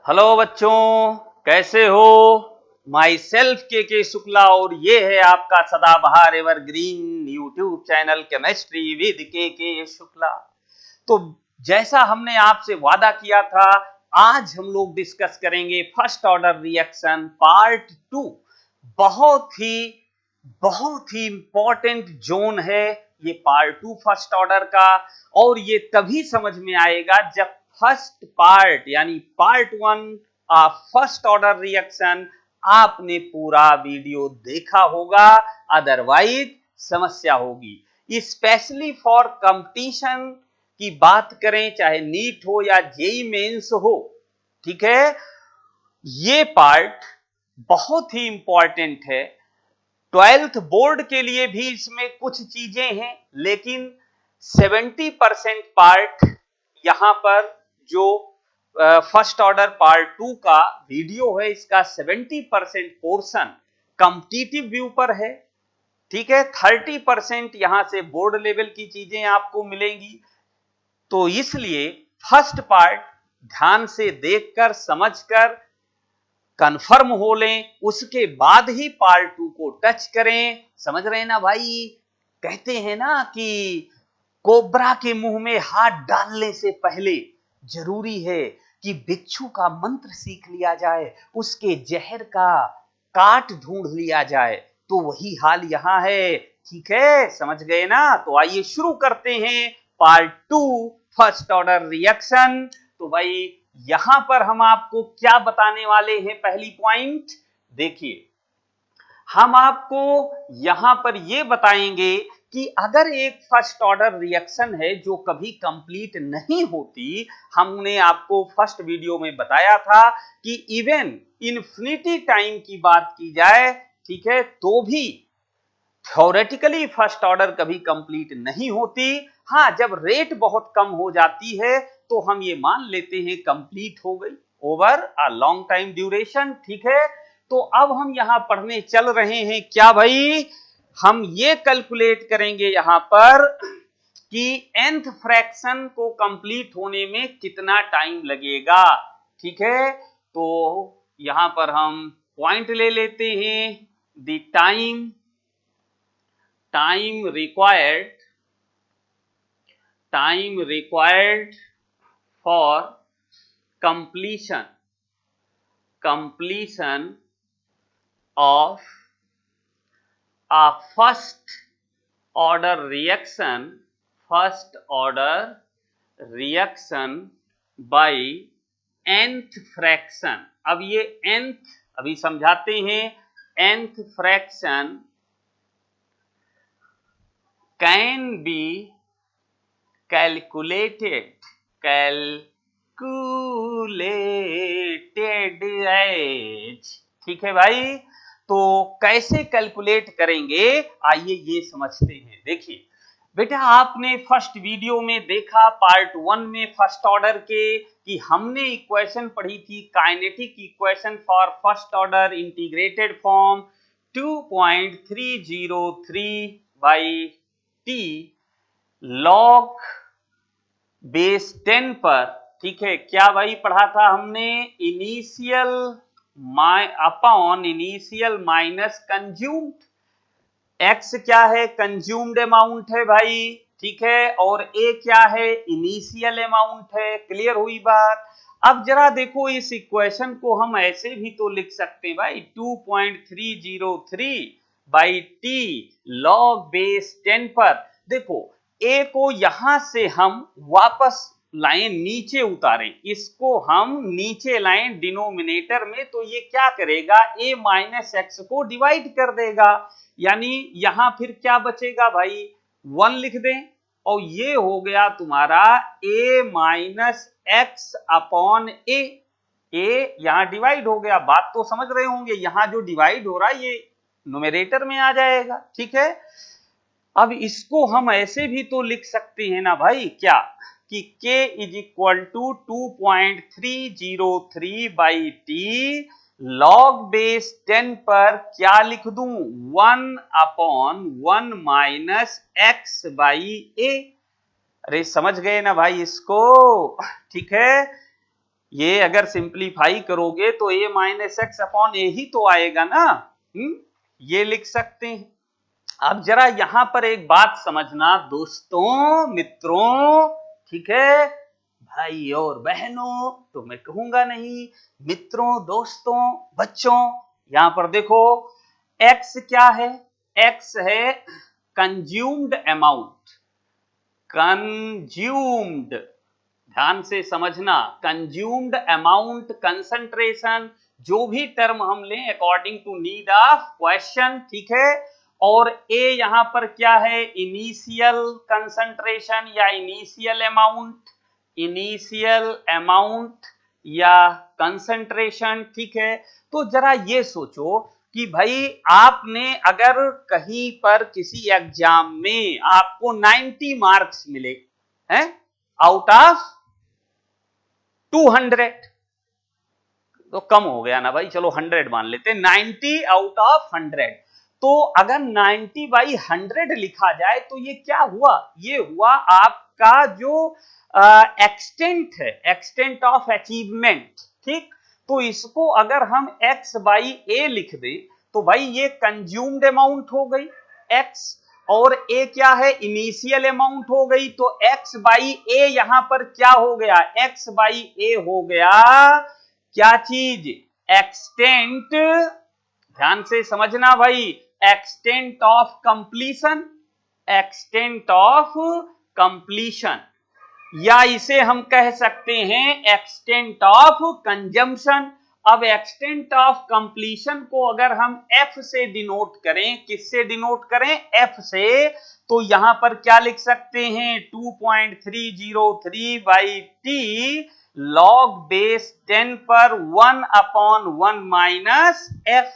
Hello बच्चों, कैसे हो? माई सेल्फ के शुक्ला और ये है आपका सदाबहार evergreen YouTube channel chemistry with के शुक्ला। तो जैसा हमने आपसे वादा किया था, आज हम लोग डिस्कस करेंगे फर्स्ट ऑर्डर रिएक्शन पार्ट 2। बहुत ही इंपॉर्टेंट जोन है ये पार्ट 2 फर्स्ट ऑर्डर का, और ये तभी समझ में आएगा जब फर्स्ट पार्ट यानी पार्ट 1 फर्स्ट ऑर्डर रिएक्शन आपने पूरा वीडियो देखा होगा, अदरवाइज समस्या होगी। स्पेशली फॉर कंपटीशन की बात करें, चाहे नीट हो या जेई मेंस हो, ठीक है, ये पार्ट बहुत ही इंपॉर्टेंट है। 12th बोर्ड के लिए भी इसमें कुछ चीजें हैं, लेकिन 70% पार्ट यहां पर जो फर्स्ट ऑर्डर पार्ट 2 का वीडियो है, इसका 70% पोर्शन कॉम्पिटिटिव व्यू पर है, ठीक है। 30% यहां से बोर्ड लेवल की चीजें आपको मिलेंगी। तो इसलिए फर्स्ट पार्ट ध्यान से देखकर समझकर कंफर्म हो लें, उसके बाद ही पार्ट 2 को टच करें। समझ रहे हैं ना भाई? कहते हैं ना कि कोबरा के मुंह में हाथ डालने से पहले जरूरी है कि बिच्छू का मंत्र सीख लिया जाए, उसके जहर का काट ढूंढ लिया जाए। तो वही हाल यहां है, ठीक है, समझ गए ना? तो आइए शुरू करते हैं पार्ट 2 फर्स्ट ऑर्डर रिएक्शन। तो भाई यहां पर हम आपको क्या बताने वाले हैं? पहली पॉइंट देखिए, हम आपको यहां पर यह बताएंगे कि अगर एक फर्स्ट ऑर्डर रिएक्शन है जो कभी कंप्लीट नहीं होती, हमने आपको फर्स्ट वीडियो में बताया था कि इवन इन्फिनिटी टाइम की बात की जाए, ठीक है, तो भी थ्योरेटिकली फर्स्ट ऑर्डर कभी कंप्लीट नहीं होती। हां, जब रेट बहुत कम हो जाती है तो हम ये मान लेते हैं कंप्लीट हो गई over a long time duration, ठीक है। तो अब हम यहां पढ़ने चल रहे हैं क्या भाई? हम ये कैलकुलेट करेंगे यहां पर कि nth फ्रैक्शन को कंप्लीट होने में कितना टाइम लगेगा, ठीक है। तो यहां पर हम पॉइंट ले लेते हैं, the time required for completion of a first order reaction by nth fraction। अब ये nth अभी समझाते हैं। nth fraction can be calculated as, ठीक है भाई। तो कैसे कैलकुलेट करेंगे, आइए ये समझते हैं। देखिए बेटा, आपने फर्स्ट वीडियो में देखा पार्ट 1 में फर्स्ट ऑर्डर के कि हमने इक्वेशन पढ़ी थी, kinetic equation for first order integrated form 2.303 by T log base 10 पर, ठीक है। क्या भाई पढ़ा था हमने? Initial minus consumed. एक्स क्या है? कंज्यूम्ड अमाउंट है भाई, ठीक है, और ए क्या है? इनिशियल अमाउंट है। क्लियर हुई बात? अब जरा देखो, इस इक्वेशन को हम ऐसे भी तो लिख सकते हैं भाई, 2.303 बाई टी लॉग बेस 10 पर। देखो ए को यहां से हम वापस लाइन नीचे उतारें, इसको हम नीचे लाएं डिनोमिनेटर में, तो ये क्या करेगा? a माइनस एक्स को डिवाइड कर देगा, यानी यहां फिर क्या बचेगा भाई? 1 लिख दें, और ये हो गया तुम्हारा a माइनस एक्स अपॉन ए। यहां डिवाइड हो गया, बात तो समझ रहे होंगे, यहां जो डिवाइड हो रहा है ये न्यूमरेटर में आ जाएगा, ठीक है। अब इसको हम ऐसे भी तो लिख सकते हैं ना भाई, क्या कि k is equal to 2.303 by T log base 10 पर क्या लिख दूं? 1/1 माइनस एक्स बाई ए। अरे समझ गए ना भाई इसको, ठीक है। ये अगर सिंप्लीफाई करोगे तो a माइनस एक्स अपॉन ए ही तो आएगा ना। ये लिख सकते हैं। अब जरा यहां पर एक बात समझना दोस्तों, मित्रों, ठीक है, भाई और बहनों तो मैं कहूंगा नहीं, मित्रों, दोस्तों, बच्चों, यहां पर देखो x क्या है, x है कंज्यूम्ड अमाउंट, कंज्यूम्ड, ध्यान से समझना, कंज्यूम्ड अमाउंट, कंसंट्रेशन, जो भी टर्म हम लें according to need of question, ठीक है। और ए यहां पर क्या है, इनिशियल कंसंट्रेशन या इनिशियल अमाउंट, इनिशियल अमाउंट या कंसंट्रेशन, ठीक है। तो जरा ये सोचो कि भाई आपने अगर कहीं पर किसी एग्जाम में आपको 90 मार्क्स मिले हैं आउट ऑफ 200, तो कम हो गया ना भाई, चलो 100 मान लेते, 90 आउट ऑफ 100, तो अगर 90 बाई 100 लिखा जाए तो ये क्या हुआ, ये हुआ आपका जो एक्सटेंट है, एक्सटेंट ऑफ अचीवमेंट, ठीक। तो इसको अगर हम x बाई ए लिख दें तो भाई ये कंज्यूम्ड अमाउंट हो गई x, और a क्या है, इनिशियल अमाउंट हो गई, तो x बाई ए यहां पर क्या हो गया, x बाई ए हो गया क्या चीज, एक्सटेंट, ध्यान से समझना भाई, extent of completion, extent of completion, या इसे हम कह सकते हैं एक्सटेंट ऑफ कंजम्पशन। अब एक्सटेंट ऑफ कंप्लीशन को अगर हम F से डिनोट करें, किससे डिनोट करें, F से, तो यहां पर क्या लिख सकते हैं, 2.303 बाई टी लॉग बेस 10 पर 1 अपॉन 1 माइनस F।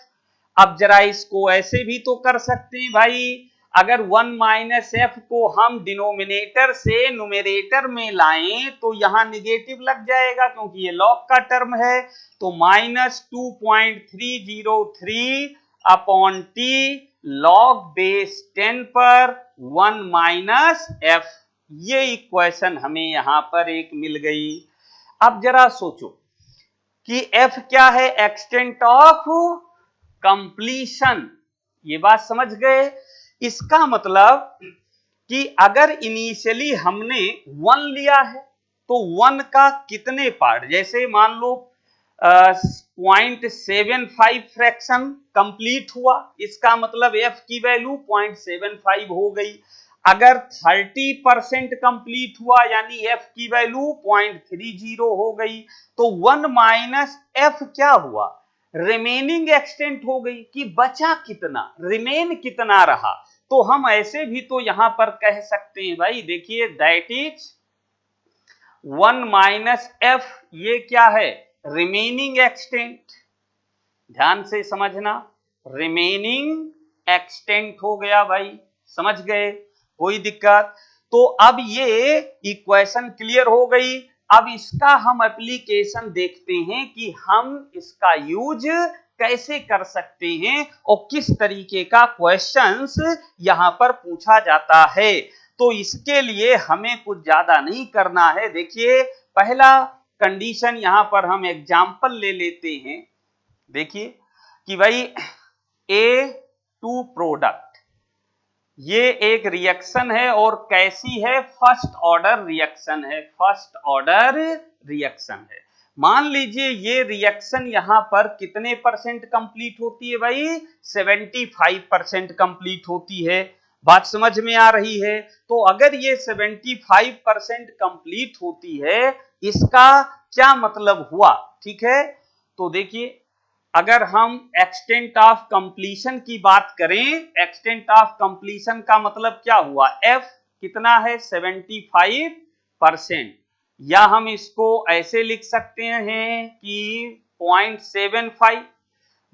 अब जरा इसको ऐसे भी तो कर सकते हैं भाई, अगर 1 माइनस एफ को हम डिनोमिनेटर से न्यूमेरेटर में लाएं तो यहां निगेटिव लग जाएगा क्योंकि ये लॉग का टर्म है, तो minus 2.303 upon T log base 10 पर 1 माइनस एफ, ये इक्वेशन हमें यहां पर एक मिल गई। अब जरा सोचो कि एफ क्या है, एक्सटेंट ऑफ कंप्लीशन, ये बात समझ गए। इसका मतलब कि अगर इनिशियली हमने 1 लिया है तो 1 का कितने पार्ट, जैसे मान लो 0.75 फ्रैक्शन कंप्लीट हुआ, इसका मतलब f की वैल्यू 0.75 हो गई। अगर 30% कंप्लीट हुआ यानी f की वैल्यू 0.30 हो गई, तो 1 माइनस f क्या हुआ, रिमेनिंग एक्सटेंट हो गई, कि बचा कितना, रिमेन कितना रहा। तो हम ऐसे भी तो यहां पर कह सकते हैं भाई, देखिए दैट इज 1 माइनस एफ, ये क्या है, रिमेनिंग एक्सटेंट, ध्यान से समझना, रिमेनिंग एक्सटेंट हो गया भाई, समझ गए, कोई दिक्कत। तो अब ये इक्वेशन क्लियर हो गई। अब इसका हम एप्लीकेशन देखते हैं कि हम इसका यूज कैसे कर सकते हैं और किस तरीके का क्वेश्चंस यहां पर पूछा जाता है। तो इसके लिए हमें कुछ ज्यादा नहीं करना है। देखिए पहला कंडीशन यहां पर हम एग्जाम्पल ले लेते हैं, देखिए कि भाई ए टू प्रोडक्ट, ये एक रिएक्शन है और कैसी है, फर्स्ट ऑर्डर रिएक्शन है, फर्स्ट ऑर्डर रिएक्शन है। मान लीजिए ये रिएक्शन यहां पर कितने परसेंट कंप्लीट होती है भाई, 75% कंप्लीट होती है, बात समझ में आ रही है। तो अगर ये 75% कंप्लीट होती है, इसका क्या मतलब हुआ, ठीक है। तो देखिए अगर हम एक्सटेंट ऑफ कंप्लीशन की बात करें, एक्सटेंट ऑफ कंप्लीशन का मतलब क्या हुआ, एफ कितना है, 75%, या हम इसको ऐसे लिख सकते हैं कि 0.75,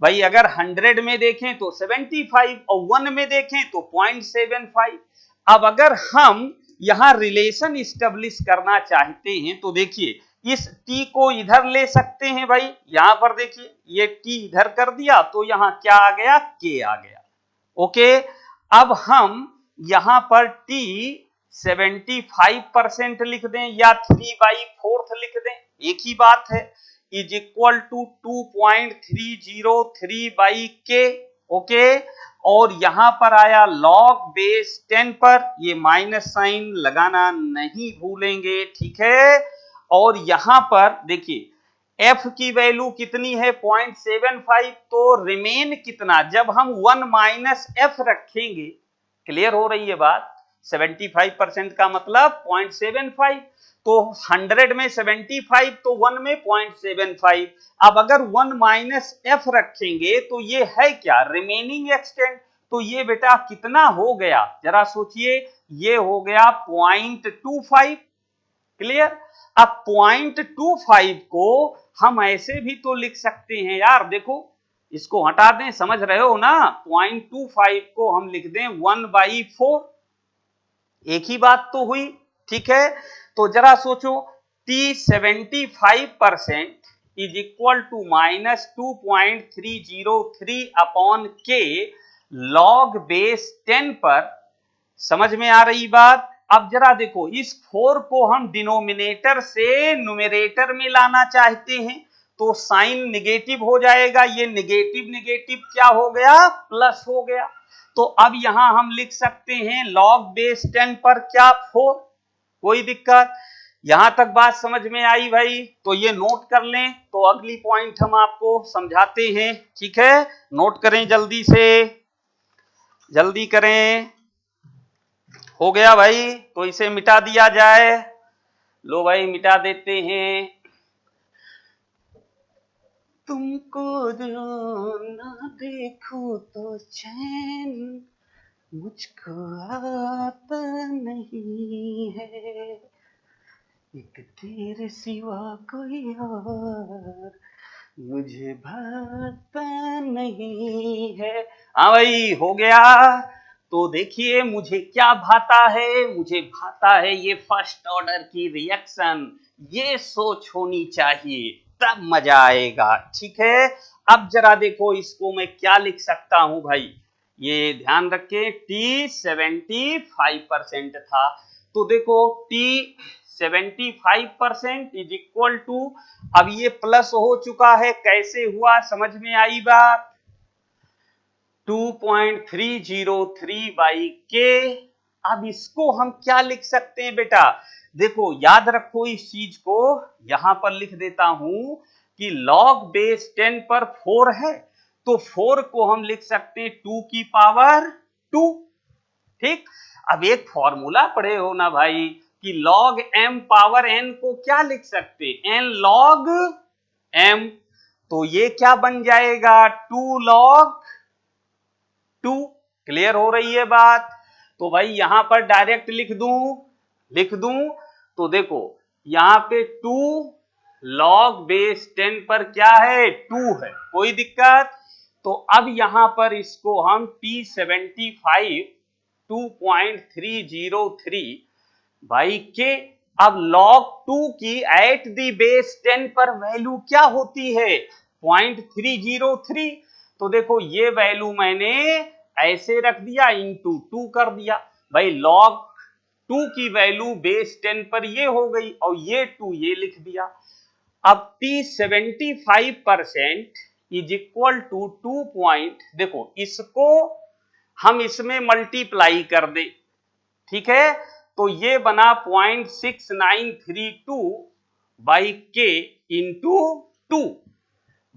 भाई अगर 100 में देखें तो 75 और 1 में देखें तो 0.75। अब अगर हम यहां रिलेशन इस्टेब्लिश करना चाहते हैं तो देखिए इस t को इधर ले सकते हैं भाई, यहां पर देखिए ये t इधर कर दिया तो यहां क्या आ गया, k आ गया, ओके। अब हम यहां पर t 75% लिख दें या 3/4 लिख दें, एक ही बात है, is equal to 2.303/k। Okay, और यहां पर आया log बेस 10 पर, ये माइनस साइन लगाना नहीं भूलेंगे, ठीक है। और यहां पर देखिए f की वैल्यू कितनी है 0.75, तो रिमेन कितना, जब हम 1 माइनस f रखेंगे, क्लियर हो रही है बात, 75% का मतलब 0.75, तो 100 में 75 तो 1 में 0.75। अब अगर 1 माइनस एफ रखेंगे तो ये है क्या, रिमेनिंग एक्सटेंट, तो ये बेटा कितना हो गया, जरा सोचिए, ये हो गया 0.25, क्लियर। अब 0.25 को हम ऐसे भी तो लिख सकते हैं यार, देखो इसको हटा दें, समझ रहे हो ना, 0.25 को हम लिख दें 1/4, एक ही बात तो हुई, ठीक है। तो जरा सोचो, T 75% is equal to -2.303/K log base 10 पर, समझ में आ रही बात। अब जरा देखो, इस 4 को हम डिनोमिनेटर से न्यूमरेटर में लाना चाहते हैं, तो साइन निगेटिव हो जाएगा, ये निगेटिव निगेटिव क्या हो गया, प्लस हो गया। तो अब यहां हम लिख सकते हैं log बेस 10 पर क्या, 4, कोई दिक्कत, यहां तक बात समझ में आई भाई, तो ये नोट कर लें, तो अगली पॉइंट हम आपको समझाते हैं, ठीक है। नोट करें जल्दी से, जल्दी करें, हो गया भाई, तो इसे मिटा दिया जाए, लो भाई मिटा देते हैं। तुमको जो ना देखूं तो चैन मुझको आता नहीं है, एक तेरे सिवा कोई और मुझे भाता नहीं है। हाँ भाई हो गया, तो देखिए मुझे क्या भाता है, मुझे भाता है ये फर्स्ट ऑर्डर की रिएक्शन, ये सोच होनी चाहिए, तब मजा आएगा, ठीक है। अब जरा देखो इसको मैं क्या लिख सकता हूं भाई, ये ध्यान रखें, T 75% था, तो देखो T 75% इज इक्वल टू, अब ये प्लस हो चुका है, कैसे हुआ समझ में आई बात, 2.303/K। अब इसको हम क्या लिख सकते हैं बेटा, देखो याद रखो इस चीज को, यहां पर लिख देता हूं कि log बेस 10 पर 4 है, तो 4 को हम लिख सकते हैं 2 की पावर 2, ठीक। अब एक फॉर्मूला पढ़े हो ना भाई कि log m पावर n को क्या लिख सकते हैं, n log m, तो ये क्या बन जाएगा, 2 log 2, क्लियर हो रही है बात। तो भाई यहां पर डायरेक्ट लिख दूं, तो देखो यहां पे 2 log बेस 10 पर क्या है, 2 है, कोई दिक्कत। तो अब यहां पर इसको हम T75 2.303/K, अब log 2 की एट द बेस 10 पर वैल्यू क्या होती है, 0.303, तो देखो ये वैल्यू मैंने ऐसे रख दिया, इंटू 2 कर दिया, भाई log 2 की वैल्यू बेस 10 पर ये हो गई, और ये 2 ये लिख दिया। अब T 75% is equal to 2 point, देखो इसको हम इसमें मल्टीप्लाई कर दे, ठीक है, तो ये बना 0.6932/K इंटू 2,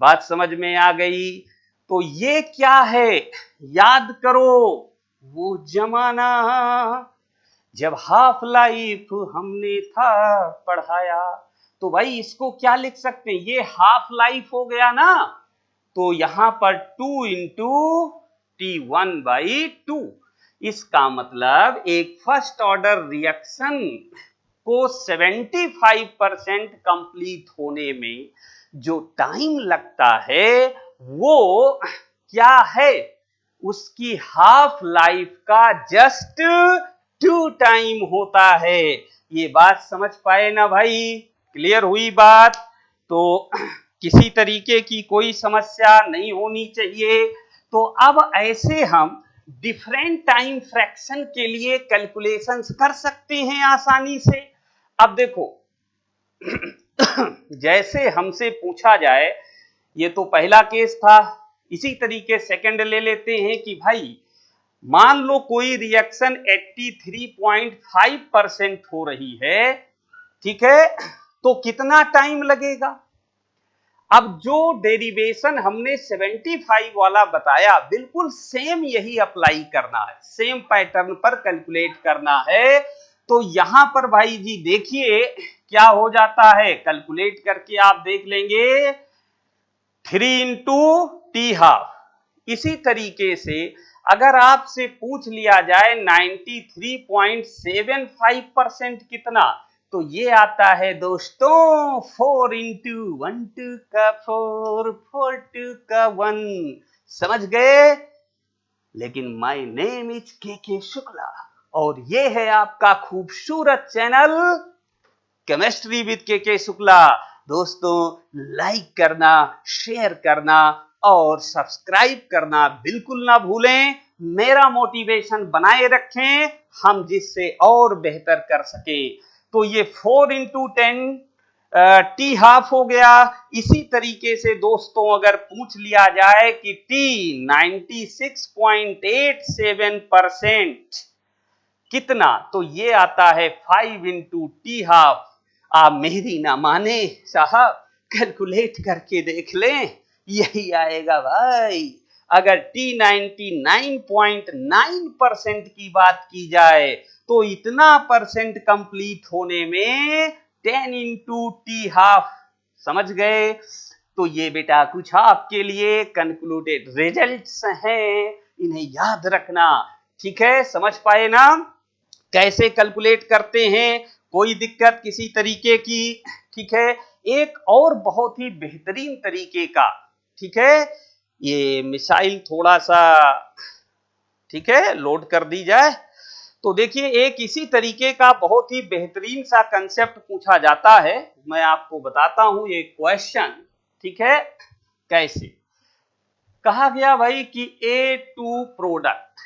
बात समझ में आ गई। तो ये क्या है, याद करो वो जमाना जब हाफ लाइफ हमने था पढ़ाया, तो भाई इसको क्या लिख सकते हैं, ये हाफ लाइफ हो गया ना, तो यहां पर 2 इंटू T1/2, इसका मतलब एक फर्स्ट ऑर्डर रिएक्शन को 75% कंप्लीट होने में जो टाइम लगता है वो क्या है, उसकी हाफ लाइफ का जस्ट 2 टाइम होता है। ये बात समझ पाए ना भाई, क्लियर हुई बात, तो किसी तरीके की कोई समस्या नहीं होनी चाहिए। तो अब ऐसे हम डिफरेंट टाइम फ्रैक्शन के लिए कैलकुलेशंस कर सकते हैं आसानी से। अब देखो जैसे हमसे पूछा जाए, ये तो पहला केस था, इसी तरीके सेकंड ले लेते हैं कि भाई मान लो कोई रिएक्शन 83.5% हो रही है, ठीक है, तो कितना टाइम लगेगा। अब जो डेरिवेशन हमने 75 वाला बताया, बिल्कुल सेम यही अप्लाई करना है, सेम पैटर्न पर कैलकुलेट करना है। तो यहां पर भाई जी देखिए क्या हो जाता है, कैलकुलेट करके आप देख लेंगे 3 इंटू टी हाफ। इसी तरीके से अगर आपसे पूछ लिया जाए 93.75% कितना, तो ये आता है दोस्तों 4 इंटू 1 2 का 4 4 2 का 1। समझ गए। लेकिन माय नेम इज के शुक्ला और ये है आपका खूबसूरत चैनल केमिस्ट्री विद के शुक्ला। दोस्तों लाइक करना, शेयर करना और सब्सक्राइब करना बिल्कुल ना भूलें। मेरा मोटिवेशन बनाए रखें, हम जिससे और बेहतर कर सके। तो ये 4 इंटू 10 टी हाफ हो गया। इसी तरीके से दोस्तों अगर पूछ लिया जाए कि टी 96.87% कितना, तो ये आता है 5 इंटू टी हाफ। आप मेरी ना माने साहब, कैलकुलेट करके देख लें, यही आएगा भाई। अगर टी 99.9% की बात की जाए तो इतना परसेंट कंप्लीट होने में 10 इंटू टी हाफ। समझ गए। तो ये बेटा कुछ आपके लिए कंक्लूडेड रिजल्ट्स हैं, इन्हें याद रखना। ठीक है, समझ पाए ना कैसे कैलकुलेट करते हैं, कोई दिक्कत किसी तरीके की। ठीक है, एक और बहुत ही बेहतरीन तरीके का, ठीक है, ये मिसाइल थोड़ा सा, ठीक है, लोड कर दी जाए। तो देखिए एक इसी तरीके का बहुत ही बेहतरीन सा कंसेप्ट पूछा जाता है, मैं आपको बताता हूं ये क्वेश्चन। ठीक है, कैसे कहा गया भाई कि A2 प्रोडक्ट,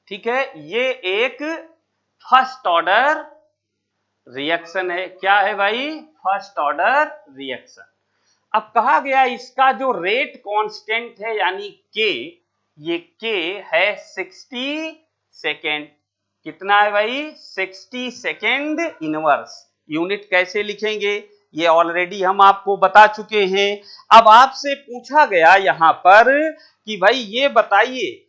ठीक है, ये एक फर्स्ट ऑर्डर रिएक्शन है। क्या है भाई, फर्स्ट ऑर्डर रिएक्शन। अब कहा गया इसका जो रेट कांस्टेंट है यानी के, ये के है 60 सेकेंड। कितना है भाई, 60 सेकेंड इनवर्स। यूनिट कैसे लिखेंगे ये ऑलरेडी हम आपको बता चुके हैं। अब आपसे पूछा गया यहां पर कि भाई ये बताइए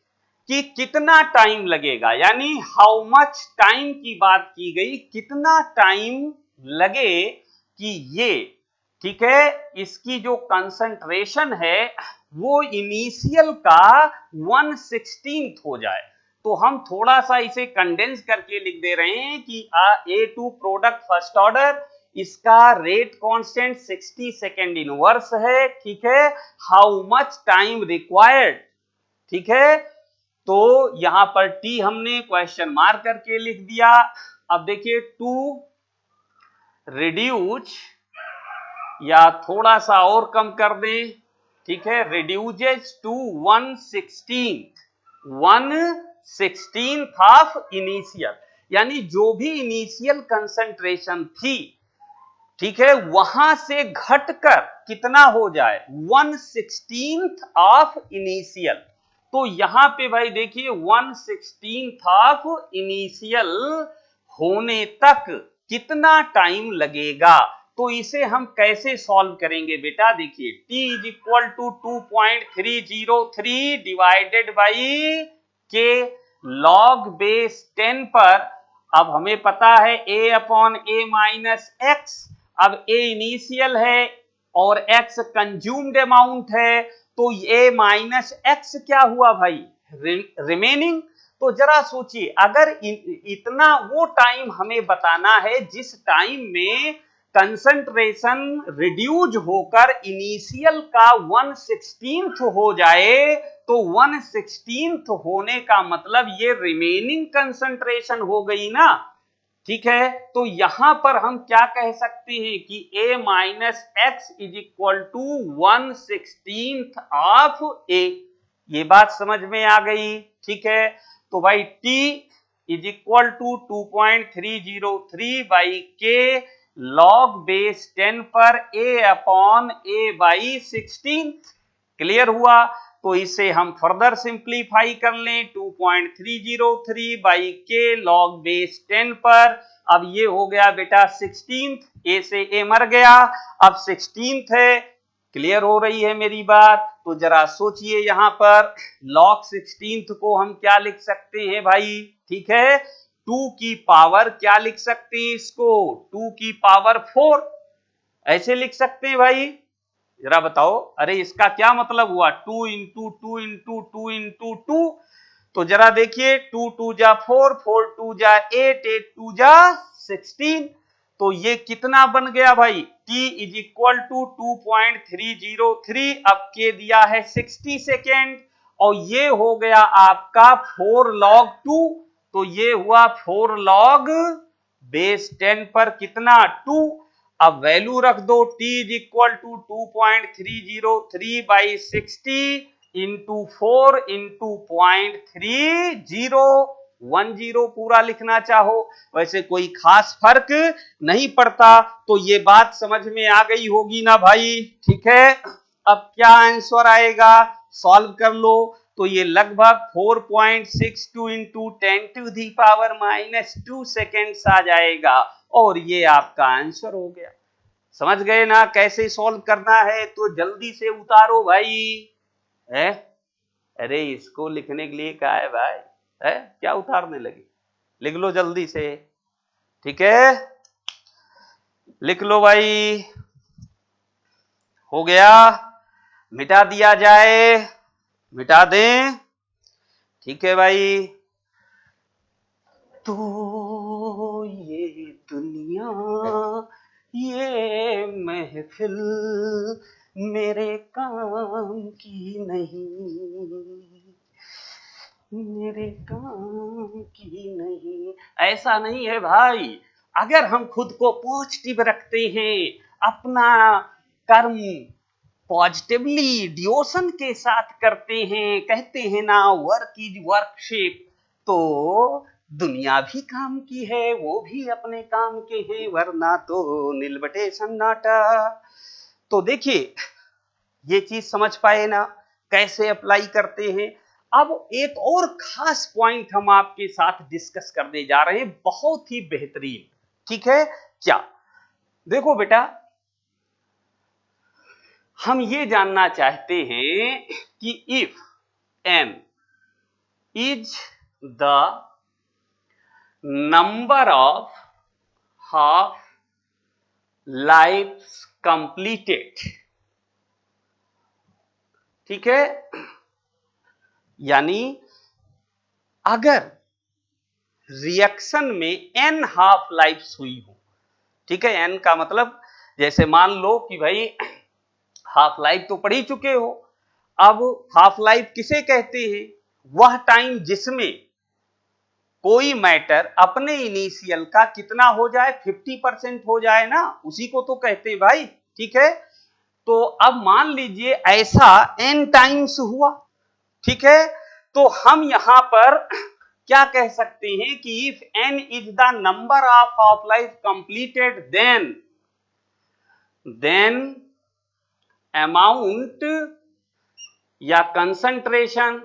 कि कितना टाइम लगेगा, यानी हाउ मच टाइम की बात की गई, कितना टाइम लगे कि ये, ठीक है, इसकी जो कंसंट्रेशन है वो इनिशियल का 1/16 हो जाए। तो हम थोड़ा सा इसे कंडेंस करके लिख दे रहे हैं कि A2 प्रोडक्ट फर्स्ट ऑर्डर, इसका रेट कांस्टेंट 60 सेकेंड इनवर्स है। ठीक है, हाउ मच टाइम रिक्वायर्ड, ठीक है, तो यहां पर टी हमने क्वेश्चन मार्क करके लिख दिया। अब देखिए टू रिड्यूस, या थोड़ा सा और कम कर दें, ठीक है, रिड्यूजेस टू 1/16 ऑफ इनिशियल, यानी जो भी इनिशियल कंसंट्रेशन थी, ठीक है, वहां से घटकर कितना हो जाए, 1/16 ऑफ इनिशियल। तो यहां पे भाई देखिए 1/16 ऑफ इनिशियल होने तक कितना टाइम लगेगा। तो इसे हम कैसे सॉल्व करेंगे बेटा, देखिए t is equal to 2.303 divided by K log base 10 पर। अब हमें पता है a upon a minus x. अब a इनिशियल है और x कंज्यूम्ड अमाउंट है, तो a माइनस एक्स क्या हुआ भाई, रिमेनिंग। तो जरा सोचिए, अगर इतना वो टाइम हमें बताना है जिस टाइम में कंसंट्रेशन रिड्यूज होकर इनिशियल का 1/16 हो जाए, तो 1/16 होने का मतलब ये रिमेनिंग कंसंट्रेशन हो गई ना। ठीक है, तो यहां पर हम क्या कह सकते हैं कि a minus x is equal to 1/16 of a। ये बात समझ में आ गई, ठीक है। तो भाई T is equal to 2.303 by K log base 10 पर A upon A by 16। Clear हुआ? तो इसे हम फर्दर सिंप्लीफाई कर लें, 2.303 बाई के लॉग बेस 10 पर। अब ये हो गया बेटा 16, ए से ए मर गया, अब 16 है। क्लियर हो रही है मेरी बात? तो जरा सोचिए, यहां पर log 16 को हम क्या लिख सकते हैं भाई? ठीक है, 2 की पावर क्या लिख सकते हैं इसको? 2 की पावर 4 ऐसे लिख सकते हैं भाई। जरा बताओ, अरे इसका क्या मतलब हुआ? 2 इंटू 2 इंटू 2 इंटू 2। तो जरा देखिए, 2 2 जा 4, 4 2 जा 8, 8 2 जा 16। तो ये कितना बन गया भाई? T is equal to 2.303। अब के दिया है 60 सेकेंड, और ये हो गया आपका 4 log 2। तो ये हुआ 4 log बेस 10 पर कितना? 2। अब वैल्यू रख दो, T is equal to 2.303 by 60 into 4 into 0.3010 पूरा लिखना चाहो, वैसे कोई खास फर्क नहीं पड़ता। तो ये बात समझ में आ गई होगी ना भाई? ठीक है, अब क्या आंसर आएगा? सॉल्व कर लो। तो ये लगभग 4.62 into 10 to the power -2 seconds आ जाएगा, और ये आपका आंसर हो गया। समझ गए ना कैसे सॉल्व करना है? तो जल्दी से उतारो भाई। है? अरे इसको लिखने के लिए क्या है भाई? है क्या उतारने लगे? लिख लो जल्दी से, ठीक है, लिख लो भाई। हो गया, मिटा दिया जाए, मिटा दें, ठीक है भाई। तो ये दुनिया, ये महफिल मेरे काम की नहीं, मेरे काम की नहीं। ऐसा नहीं है भाई। अगर हम खुद को पॉजिटिव रखते हैं, अपना कर्म पॉजिटिवली डिवोशन के साथ करते हैं, कहते हैं ना वर्क इज वर्कशिप, तो दुनिया भी काम की है, वो भी अपने काम के हैं, वरना तो नीलबटे सन्नाटा। तो देखिए, ये चीज समझ पाए ना कैसे अप्लाई करते हैं? अब एक और खास पॉइंट हम आपके साथ डिस्कस करने जा रहे हैं, बहुत ही बेहतरीन। ठीक है, क्या? देखो बेटा, हम ये जानना चाहते हैं कि if n is the number of half life completed, ठीक है, यानी अगर रिएक्शन में n हाफ लाइफ हुई हो, ठीक है, n का मतलब जैसे मान लो कि भाई हाफ लाइफ तो पढ़ ही चुके हो। अब हाफ लाइफ किसे कहते हैं? वह टाइम जिसमें कोई मैटर अपने इनिशियल का कितना हो जाए, 50% हो जाए ना, उसी को तो कहते हैं भाई। ठीक है, तो अब मान लीजिए ऐसा n टाइम्स हुआ, ठीक है, तो हम यहां पर क्या कह सकते हैं कि if n is the number of half life completed, then amount या कंसंट्रेशन,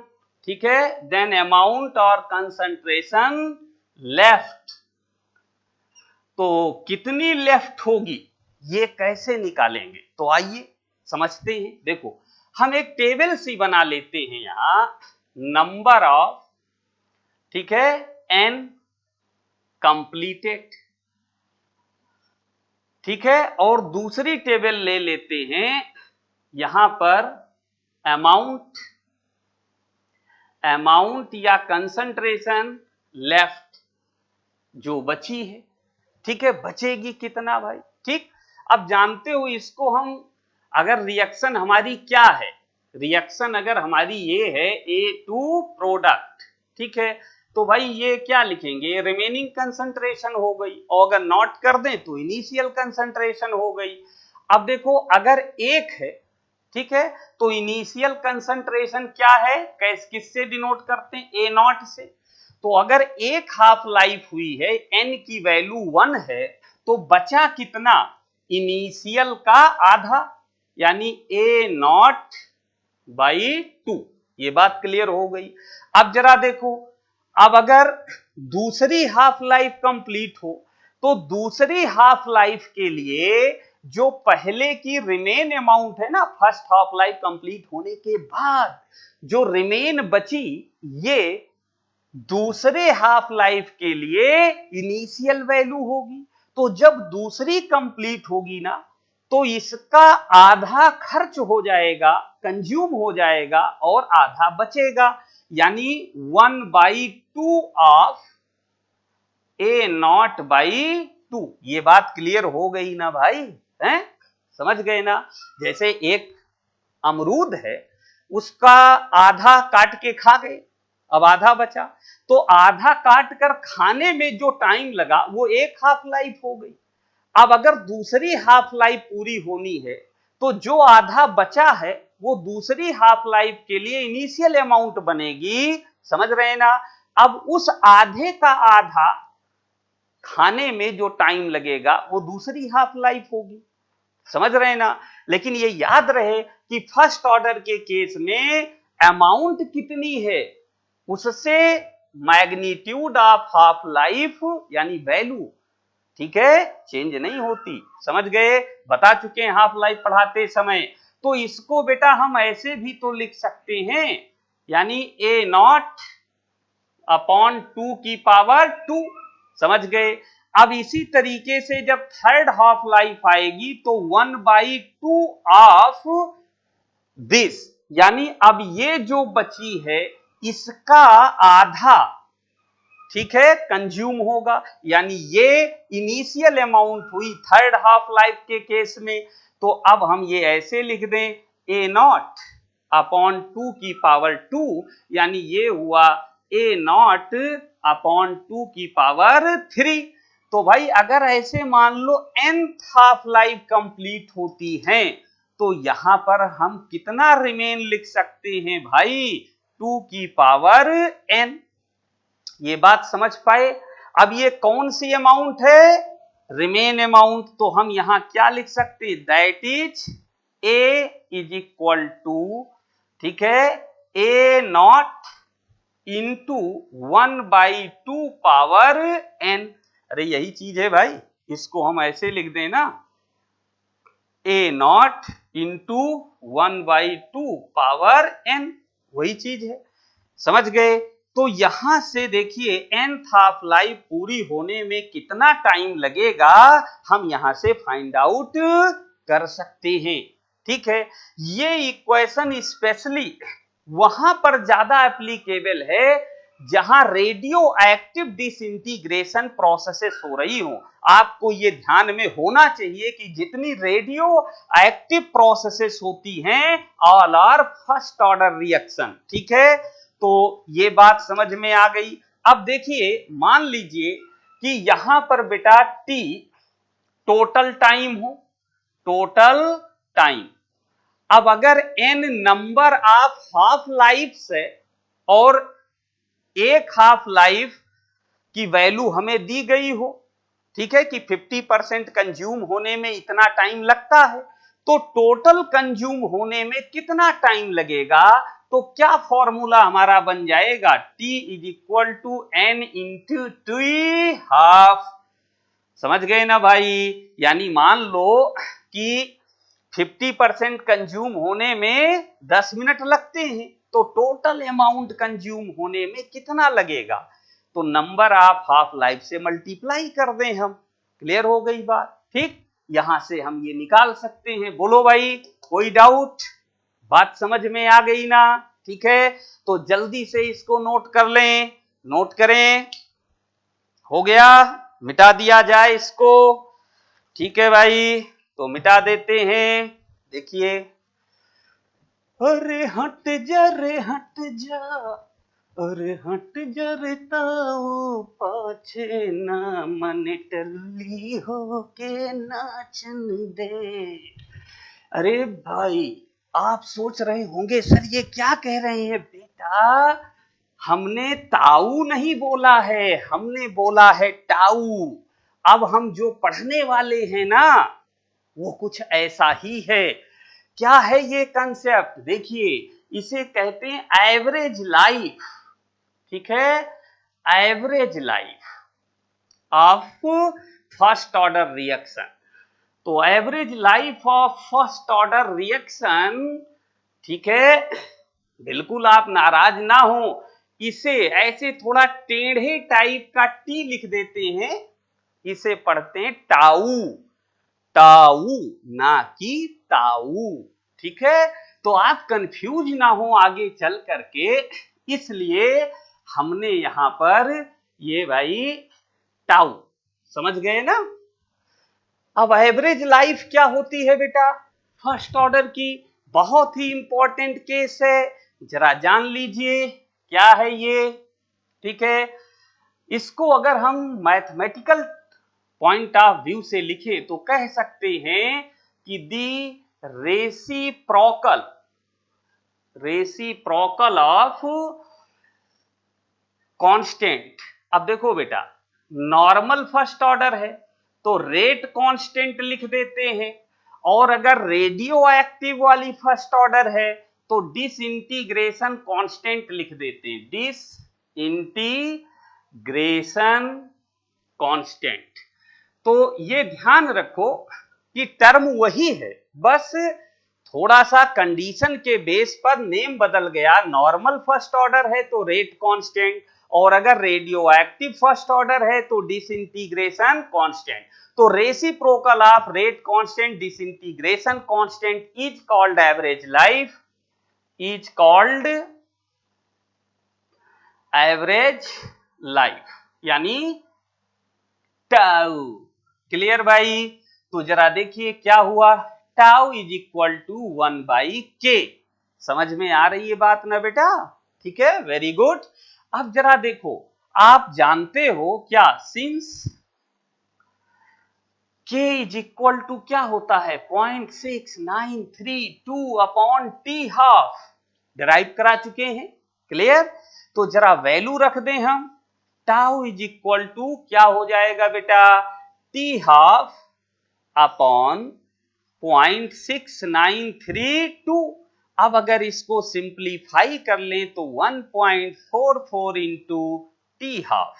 ठीक है, देन अमाउंट और कंसंट्रेशन लेफ्ट। तो कितनी लेफ्ट होगी, ये कैसे निकालेंगे? तो आइए समझते हैं। देखो, हम एक टेबल सी बना लेते हैं यहां, नंबर ऑफ, ठीक है, n कंप्लीटेड, ठीक है, और दूसरी टेबल ले लेते हैं यहां पर अमाउंट या कंसंट्रेशन लेफ्ट, जो बची है, ठीक है, बचेगी कितना भाई? ठीक, अब जानते हो इसको हम, अगर रिएक्शन हमारी क्या है, रिएक्शन अगर हमारी ये है ए टू प्रोडक्ट, ठीक है, तो भाई ये क्या लिखेंगे? रिमेनिंग कंसंट्रेशन हो गई, और अगर नॉट कर दें तो इनिशियल कंसंट्रेशन हो गई। अब देखो, अगर एक है ठीक है, तो इनिशियल कंसंट्रेशन क्या है, किससे डिनोट करते हैं, ए नॉट से। तो अगर एक हाफ लाइफ हुई है, एन की वैल्यू 1 है, तो बचा कितना, इनिशियल का आधा, यानी ए नॉट बाई 2। ये बात क्लियर हो गई। अब जरा देखो, अब अगर दूसरी हाफ लाइफ कंप्लीट हो, तो दूसरी हाफ लाइफ के लिए जो पहले की रिमेन अमाउंट है ना, फर्स्ट हाफ लाइफ कंप्लीट होने के बाद जो रिमेन बची, ये दूसरे हाफ लाइफ के लिए इनिशियल वैल्यू होगी। तो जब दूसरी कंप्लीट होगी ना, तो इसका आधा खर्च हो जाएगा, कंज्यूम हो जाएगा, और आधा बचेगा, यानी 1/2 ऑफ ए नॉट बाई 2। ये बात क्लियर हो गई ना भाई, हैं, समझ गए ना। जैसे एक अमरूद है, उसका आधा काट के खा गए, अब आधा बचा, तो आधा काट कर खाने में जो टाइम लगा वो एक हाफ लाइफ हो गई। अब अगर दूसरी हाफ लाइफ पूरी होनी है, तो जो आधा बचा है वो दूसरी हाफ लाइफ के लिए इनिशियल अमाउंट बनेगी, समझ रहे हैं ना। अब उस आधे का आधा खाने में जो टाइम लगेगा वो दूसरी हाफ लाइफ होगी, समझ रहे हैं ना। लेकिन ये याद रहे कि फर्स्ट ऑर्डर के केस में अमाउंट कितनी है, उससे मैग्नीट्यूड ऑफ हाफ लाइफ यानी वैल्यू, ठीक है, चेंज नहीं होती, समझ गए, बता चुके हैं हाफ लाइफ पढ़ाते समय। तो इसको बेटा हम ऐसे भी तो लिख सकते हैं, यानी ए नॉट अपॉन 2 की पावर 2, समझ गए। अब इसी तरीके से जब थर्ड हाफ लाइफ आएगी, तो 1/2 ऑफ दिस, यानी अब ये जो बची है इसका आधा, ठीक है, कंज्यूम होगा, यानी ये इनिशियल अमाउंट हुई थर्ड हाफ लाइफ के केस में। तो अब हम ये ऐसे लिख दें, ए नॉट अपॉन 2 की पावर 2, यानी ये हुआ ए नॉट अपॉन 2 की पावर 3। तो भाई अगर ऐसे मान लो nth हाफ लाइफ कंप्लीट होती है, तो यहां पर हम कितना रिमेन लिख सकते हैं भाई, 2 की पावर n। ये बात समझ पाए। अब ये कौन सी अमाउंट है, रिमेन अमाउंट, तो हम यहां क्या लिख सकते हैं, that is A is equal to, ठीक है, A naught into 1/2 power n। अरे यही चीज है भाई, इसको हम ऐसे लिख दें ना, ए नॉट इंटू 1/2 पावर n, वही चीज है, समझ गए। तो यहां से देखिए nth हाफ लाइफ पूरी होने में कितना टाइम लगेगा, हम यहां से फाइंड आउट कर सकते हैं, ठीक है। ये इक्वेशन स्पेशली वहां पर ज्यादा एप्लीकेबल है जहां रेडियो एक्टिव डिसइंटीग्रेशन प्रोसेसेस हो रही हो। आपको ये ध्यान में होना चाहिए कि जितनी रेडियो एक्टिव प्रोसेसेस होती हैं, all are first order reaction, ठीक है। तो ये बात समझ में आ गई। अब देखिए, मान लीजिए कि यहां पर बेटा t टोटल टाइम हो, टोटल टाइम। अब अगर n number of half life है और एक हाफ लाइफ की वैल्यू हमें दी गई हो, ठीक है, कि 50% कंज्यूम होने में इतना टाइम लगता है, तो टोटल कंज्यूम होने में कितना टाइम लगेगा, तो क्या फॉर्मूला हमारा बन जाएगा, T is equal to n into 2 half, समझ गए ना भाई। यानी मान लो कि 50% कंज्यूम होने में 10 मिनट लगते हैं, तो टोटल अमाउंट कंज्यूम होने में कितना लगेगा, तो नंबर ऑफ हाफ लाइफ से मल्टीप्लाई कर दें हम, क्लियर हो गई बात, ठीक। यहां से हम ये निकाल सकते हैं। बोलो भाई, कोई डाउट, बात समझ में आ गई ना, ठीक है। तो जल्दी से इसको नोट कर लें, नोट करें, हो गया, मिटा दिया जाए इसको, ठीक है भाई, तो मिटा देते हैं। देखिए, अरे हट जा रे हट जा, अरे हट जा रे ताऊ, पाछे ना मन टल्ली हो के नाचन दे। अरे भाई, आप सोच रहे होंगे सर ये क्या कह रहे हैं बेटा, हमने ताऊ नहीं बोला है, हमने बोला है टाउ। अब हम जो पढ़ने वाले हैं ना वो कुछ ऐसा ही है। क्या है ये कंसेप्ट, देखिए इसे कहते हैं एवरेज लाइफ, ठीक है, average life of first order reaction. तो average life of first order reaction, ठीक है, बिल्कुल आप नाराज ना हो, इसे ऐसे थोड़ा टेढ़े टाइप का टी लिख देते हैं, इसे पढ़ते हैं टाउ, टाउ ना कि ताऊ, ठीक है। तो आप कंफ्यूज ना हो आगे चल करके, इसलिए हमने यहां पर ये भाई टाउ, समझ गए ना। अब एवरेज लाइफ क्या होती है बेटा फर्स्ट ऑर्डर की, बहुत ही इंपॉर्टेंट केस है, जरा जान लीजिए क्या है ये, ठीक है। इसको अगर हम मैथमेटिकल पॉइंट ऑफ व्यू से लिखें तो कह सकते हैं कि दी रेसिप्रोकल, रेसिप्रोकल ऑफ कांस्टेंट। अब देखो बेटा नॉर्मल फर्स्ट ऑर्डर है तो रेट कांस्टेंट लिख देते हैं, और अगर रेडियो एक्टिव वाली फर्स्ट ऑर्डर है तो डिसइंटीग्रेशन कांस्टेंट लिख देते हैं, डिसइंटीग्रेशन कांस्टेंट। तो ये ध्यान रखो कि टर्म वही है, बस थोड़ा सा कंडीशन के बेस पर नेम बदल गया। नॉर्मल फर्स्ट ऑर्डर है तो रेट कांस्टेंट, और अगर रेडियो एक्टिव फर्स्ट ऑर्डर है तो डिसइंटीग्रेशन कांस्टेंट। तो reciprocal of rate constant disintegration constant is called average life, is called average life, यानी टाउ। क्लियर भाई। तो जरा देखिए क्या हुआ, tau is equal to 1/k। समझ में आ रही है बात ना बेटा, ठीक है, वेरी गुड। अब जरा देखो, आप जानते हो क्या, since k is equal to क्या होता है 0.6932 अपॉन टी हाफ, डिराइव करा चुके हैं, क्लियर। तो जरा वैल्यू रख दें हम, टाउ इज इक्वल टू क्या हो जाएगा बेटा, टी हाफ अपॉन 0.6932। अब अगर इसको सिंप्लीफाई कर लें तो 1.44 इंटू टी हाफ,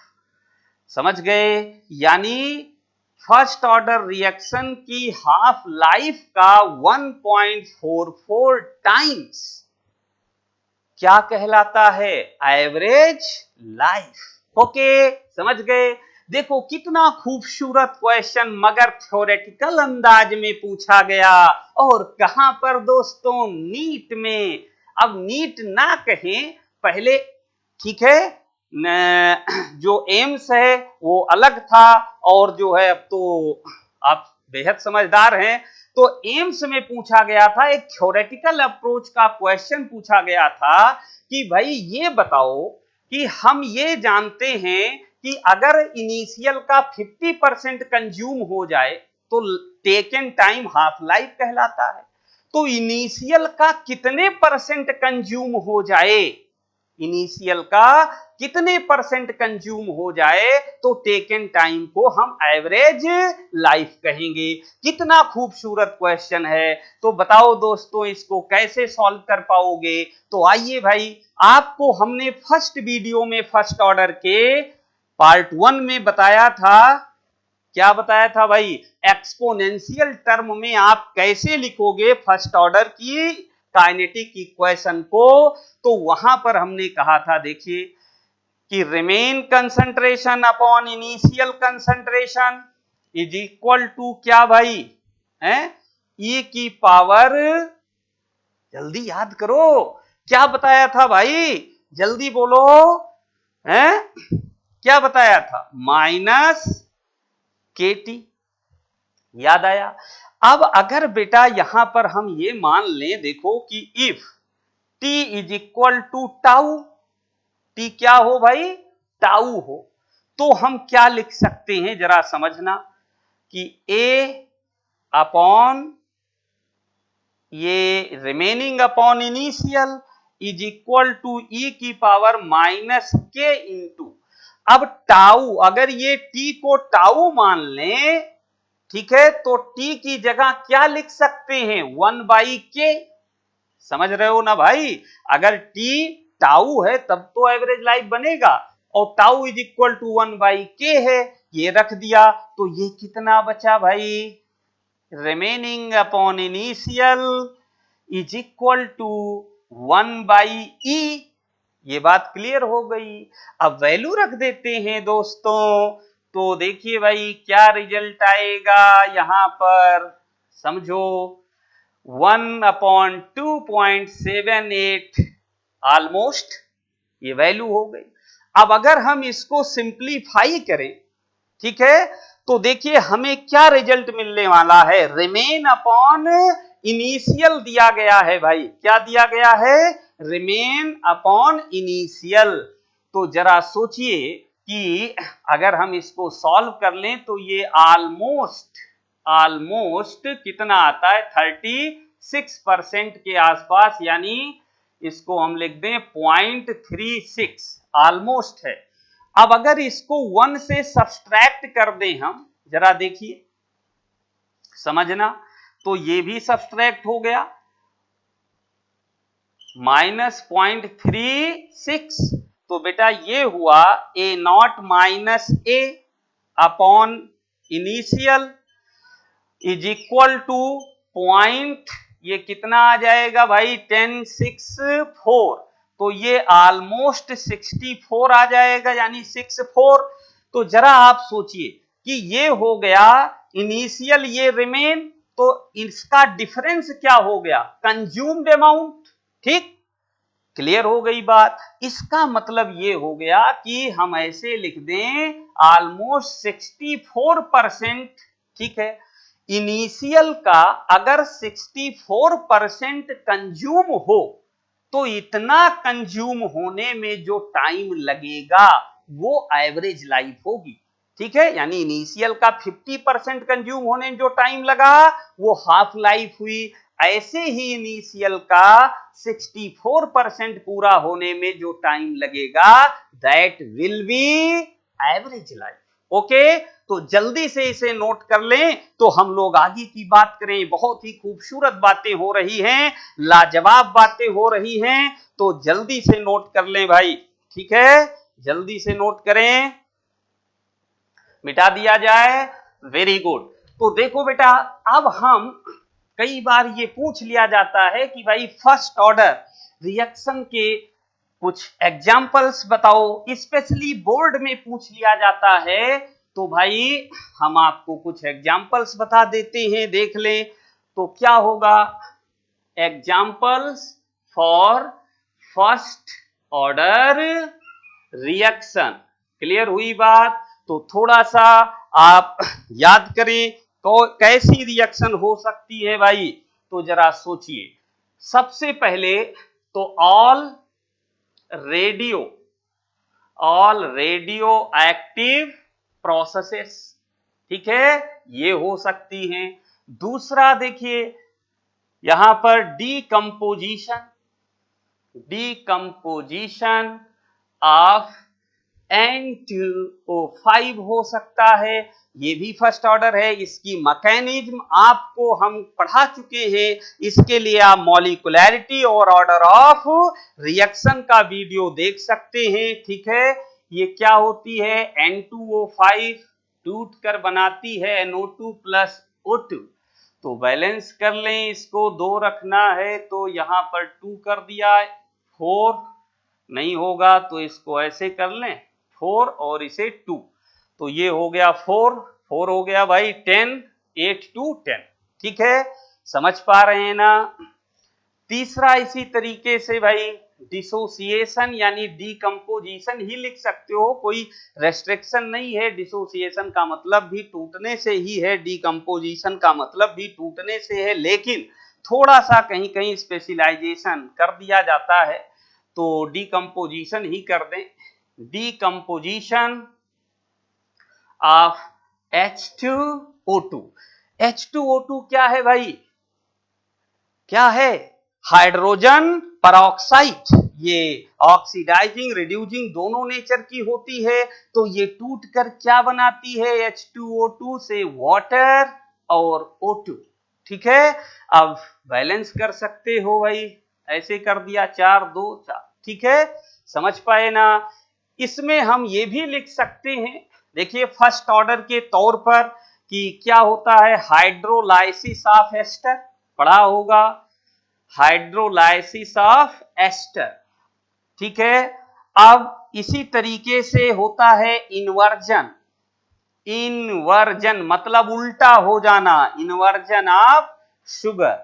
समझ गए। यानी फर्स्ट ऑर्डर रिएक्शन की हाफ लाइफ का 1.44 टाइम्स क्या कहलाता है, एवरेज लाइफ। ओके, समझ गए। देखो कितना खूबसूरत क्वेश्चन, मगर थ्योरेटिकल अंदाज में पूछा गया, और कहां पर दोस्तों, नीट में। अब नीट ना कहें पहले, ठीक है, जो एम्स है वो अलग था, और जो है अब तो आप बेहद समझदार हैं, तो एम्स में पूछा गया था, एक थ्योरेटिकल अप्रोच का क्वेश्चन पूछा गया था कि भाई ये बताओ कि हम ये जानते हैं कि अगर इनिशियल का 50% कंज्यूम हो जाए तो टेकन टाइम हाफ लाइफ कहलाता है। तो इनिशियल का कितने परसेंट कंज्यूम हो जाए, इनिशियल का कितने परसेंट कंज्यूम हो जाए तो टेकन टाइम को हम एवरेज लाइफ कहेंगे। कितना खूबसूरत क्वेश्चन है। तो बताओ दोस्तों इसको कैसे सॉल्व कर पाओगे। तो आइए भाई, आपको हमने फर्स्ट वीडियो में फर्स्ट ऑर्डर के पार्ट 1 में बताया था, क्या बताया था भाई, एक्सपोनेंशियल टर्म में आप कैसे लिखोगे फर्स्ट ऑर्डर की काइनेटिक इक्वेशन को। तो वहां पर हमने कहा था, देखिए कि remain concentration upon initial concentration is equal to क्या भाई, है ई की पावर, जल्दी याद करो क्या बताया था भाई, जल्दी बोलो, हैं क्या बताया था, माइनस केटी, याद आया। अब अगर बेटा यहां पर हम ये मान लें, देखो कि if T is equal to tau, T क्या हो भाई, टाउ हो, तो हम क्या लिख सकते हैं जरा समझना, कि ए अपॉन ये remaining upon initial is equal to E की पावर माइनस के इंटू, अब टाउ, अगर ये टी को टाउ मान लें, ठीक है, तो टी की जगह क्या लिख सकते हैं, 1/k, समझ रहे हो ना भाई, अगर टी टाउ है तब तो एवरेज लाइफ बनेगा, और tau is equal to 1/k है, ये रख दिया, तो ये कितना बचा भाई, remaining upon initial is equal to 1/e, ये बात क्लियर हो गई। अब वैल्यू रख देते हैं दोस्तों, तो देखिए भाई क्या रिजल्ट आएगा यहां पर, समझो 1/2.78 ऑलमोस्ट, ये वैल्यू हो गई। अब अगर हम इसको सिंप्लीफाई करें, ठीक है, तो देखिए हमें क्या रिजल्ट मिलने वाला है, रिमेन अपॉन इनिशियल दिया गया है भाई, क्या दिया गया है, रिमेन अपॉन इनिशियल। तो जरा सोचिए कि अगर हम इसको सॉल्व कर लें तो ये ऑलमोस्ट कितना आता है, 36% के आसपास, यानी इसको हम लिख दें 0.36, ऑलमोस्ट है। अब अगर इसको 1 से सब्सट्रैक्ट कर दें हम, जरा देखिए समझना, तो ये भी सब्सट्रैक्ट हो गया, -0.36, तो बेटा ये हुआ A0 minus A upon initial is equal two point, ये कितना आ जाएगा भाई, 1064, तो ये ऑलमोस्ट 64 आ जाएगा, यानी 64। तो जरा आप सोचिए कि ये हो गया इनिशियल, ये रिमेन, तो इसका डिफरेंस क्या हो गया, कंज्यूम्ड अमाउंट, ठीक, क्लियर हो गई बात। इसका मतलब ये हो गया कि हम ऐसे लिख दें ऑलमोस्ट 64%, ठीक है, इनिशियल का अगर 64% कंज्यूम हो, तो इतना कंज्यूम होने में जो टाइम लगेगा वो एवरेज लाइफ होगी, ठीक है, यानी इनिशियल का 50% कंज्यूम होने में जो टाइम लगा वो हाफ लाइफ हुई, ऐसे ही इनिशियल का 64% पूरा होने में जो टाइम लगेगा that will be average life. Okay, तो जल्दी से इसे नोट कर लें, तो हम लोग आगे की बात करें, बहुत ही खूबसूरत बातें हो रही हैं, लाजवाब बातें हो रही हैं, तो जल्दी से नोट कर लें भाई, ठीक है, जल्दी से नोट करें, मिटा दिया जाए, वेरी गुड। तो देखो बेटा, अब हम, कई बार ये पूछ लिया जाता है कि भाई फर्स्ट ऑर्डर रिएक्शन के कुछ एग्जाम्पल्स बताओ, स्पेशली बोर्ड में पूछ लिया जाता है, तो भाई हम आपको कुछ एग्जाम्पल्स बता देते हैं, देख लें तो क्या होगा, examples for first order reaction, clear हुई बात। तो थोड़ा सा आप याद करें तो कैसी रिएक्शन हो सकती है भाई, तो जरा सोचिए, सबसे पहले तो ऑल रेडियो एक्टिव प्रोसेसेस, ठीक है, ये हो सकती हैं। दूसरा देखिए यहां पर डीकंपोजिशन ऑफ N2O5 हो सकता है, ये भी फर्स्ट ऑर्डर है, इसकी मैकेनिज्म आपको हम पढ़ा चुके हैं, इसके लिए आप मॉलिक्यूलैरिटी और ऑर्डर ऑफ रिएक्शन का वीडियो देख सकते हैं, ठीक है। ये क्या होती है, N2O5 टूट कर बनाती है NO2 प्लस O2, तो बैलेंस कर लें, इसको 2 रखना है तो यहां पर 2 कर दिया, 4 नहीं होगा तो इसको ऐसे कर लें 4 और इसे 2, तो ये हो गया 4 हो गया भाई 10, 8 to 10, ठीक है, समझ पा रहे हैं ना। तीसरा इसी तरीके से भाई डिसोसिएशन यानी डीकंपोजिशन ही लिख सकते हो, कोई रेस्ट्रिक्शन नहीं है, डिसोसिएशन का मतलब भी टूटने से ही है, डीकंपोजिशन का मतलब भी टूटने से है, लेकिन थोड़ा सा कहीं कहीं स्पेशलाइजेशन कर दिया जाता है, तो डीकंपोजिशन ही कर दें, डीकंपोजिशन ऑफ H2O2। H2O2 क्या है भाई, क्या है? Hydrogen peroxide. ये ऑक्सीडाइजिंग, रिड्यूसिंग दोनों नेचर की होती है। तो ये टूट कर क्या बनाती है? H2O2 से वाटर और O2। ठीक है, अब बैलेंस कर सकते हो भाई, ऐसे कर दिया 4 2 4। ठीक है, समझ पाए ना? इसमें हम ये भी लिख सकते हैं, देखिए फर्स्ट ऑर्डर के तौर पर कि क्या होता है? हाइड्रोलाइसिस ऑफ एस्टर, पढ़ा होगा, हाइड्रोलाइसिस ऑफ एस्टर। ठीक है, अब इसी तरीके से होता है इन्वर्जन। इन्वर्जन मतलब उल्टा हो जाना, इन्वर्जन ऑफ शुगर।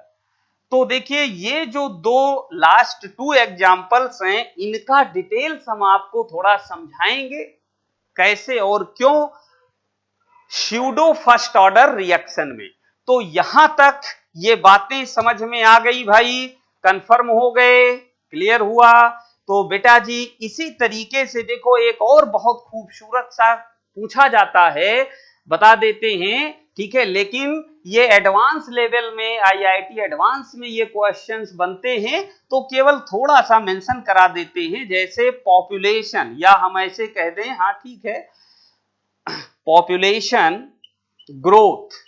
तो देखिए ये जो दो लास्ट 2 एग्जांपल्स हैं, इनका डिटेल्स हम आपको थोड़ा समझाएंगे कैसे और क्यों स्यूडो फर्स्ट ऑर्डर रिएक्शन में। तो यहां तक ये बातें समझ में आ गई भाई, कंफर्म हो गए, क्लियर हुआ? तो बेटा जी इसी तरीके से देखो एक और बहुत खूबसूरत सा पूछा जाता है, बता देते हैं। ठीक है, लेकिन ये एडवांस लेवल में, आईआईटी एडवांस में ये क्वेश्चंस बनते हैं, तो केवल थोड़ा सा मेंशन करा देते हैं, जैसे पॉपुलेशन, या हम ऐसे कह दें, हाँ ठीक है, पॉपुलेशन ग्रोथ,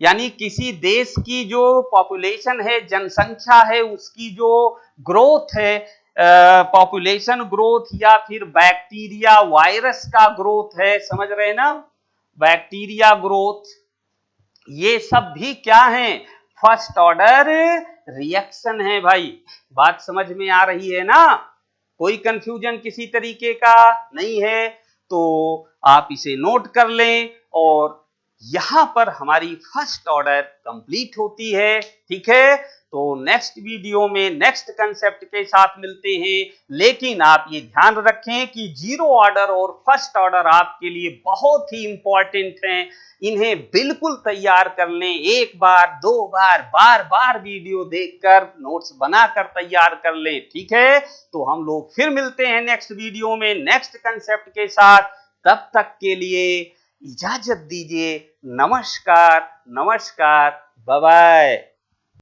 यानी किसी देश की जो पॉपुलेशन है, जनसंख्या है, उसकी जो ग्रोथ है, पॉपुलेशन ग्रोथ, या फिर बैक्टीरिया वायरस का ग्रोथ है, समझ रहे ना, बैक्टीरिया ग्रोथ, ये सब भी क्या है? फर्स्ट ऑर्डर रिएक्शन है भाई। बात समझ में आ रही है ना? कोई कंफ्यूजन किसी तरीके का नहीं है? तो आप इसे नोट कर लें, और यहां पर हमारी फर्स्ट ऑर्डर कंप्लीट होती है। ठीक है, तो नेक्स्ट वीडियो में नेक्स्ट कंसेप्ट के साथ मिलते हैं। लेकिन आप ये ध्यान रखें कि जीरो ऑर्डर और फर्स्ट ऑर्डर आपके लिए बहुत ही इंपॉर्टेंट हैं। इन्हें बिल्कुल तैयार कर लें, एक बार, दो बार, बार बार वीडियो देखकर नोट्स बनाकर तैयार कर लें। ठीक है, तो हम लोग फिर मिलते हैं नेक्स्ट वीडियो में नेक्स्ट कंसेप्ट के साथ। तब तक के लिए इजाजत दीजिए। नमस्कार, नमस्कार, बाय बाय।